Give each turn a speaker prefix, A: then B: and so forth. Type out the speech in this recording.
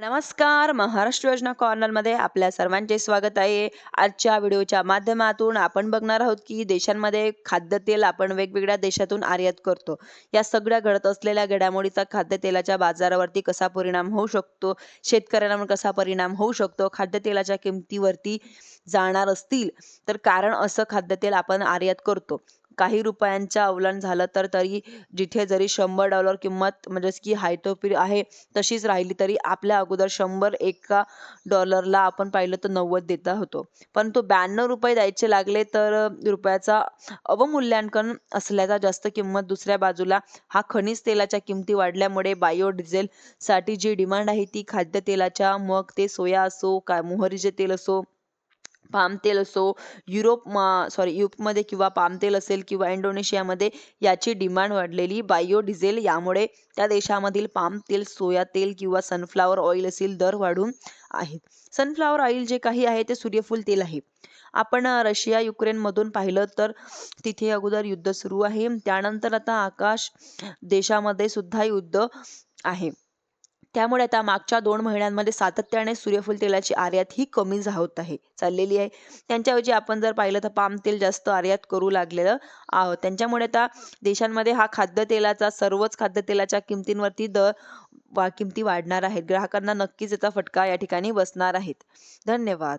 A: नमस्कार. महाराष्ट्र योजना कॉर्नरमध्ये आपल्या सर्वांचे स्वागत आहे. आजच्या व्हिडिओच्या माध्यमातून आपण बघणार आहोत की देशांमध्ये खाद्यतेल आपण वेगवेगळ्या देशातून आयात करतो. या सगळ्या घडत असलेल्या घडामोडीचा खाद्यतेलाच्या बाजारावरती कसा परिणाम होऊ शकतो, शेतकऱ्यांवर कसा परिणाम होऊ शकतो, खाद्यतेलाच्या किमतीवरती जाणार असतील तर कारण असं खाद्यतेल आपण आयात करतो. काही रुपयांच्या अवलंब झालं तर तरी जिथे जरी $100 किंमत म्हणजेच की हायतोपरी आहे तशीच राहिली तरी आपल्या अगोदर 100 एका डॉलरला आपण पाहिलं तर 90 देता होतो. परंतु ₹92 द्यायचे लागले तर रुपयाचा अवमूल्यांकन असल्याचा जास्त किंमत दुसऱ्या बाजूला हा खनिज तेलाच्या किमती वाढल्यामुळे बायोडिझेल साठी जी डिमांड आहे ती खाद्यतेलाच्या मग ते सोया असो का मोहरीचे तेल असो पाम तेल असो युरोपमध्ये किंवा पाम तेल असेल किंवा इंडोनेशियामध्ये याची डिमांड वाढलेली बायोडिझेल यामुळे त्या देशामधील पाम तेल सोया तेल किंवा सनफ्लावर ऑइल असेल दर वाढून आहेत. सनफ्लावर ऑइल जे काही आहे ते सूर्यफूल तेल आहे. आपण रशिया युक्रेन मधून पाहिलं तर तिथे अगोदर युद्ध सुरू आहे. त्यानंतर आता आकाश देशामध्ये सुद्धा युद्ध आहे. त्यामुळे आता मागच्या 2 महिन्यांमध्ये सातत्याने सूर्यफूल तेलाची आयात ही कमी होत आहे चाललेली आहे. त्यांच्याऐवजी आपण जर पाहिलं तर पाम तेल जास्त आयात करू लागलेलं आहोत. त्यांच्यामुळे आता देशांमध्ये हा खाद्यतेलाचा सर्वच खाद्यतेलाच्या किमतींवरती किमती वाढणार आहेत. ग्राहकांना नक्कीच याचा फटका या ठिकाणी बसणार आहेत. धन्यवाद.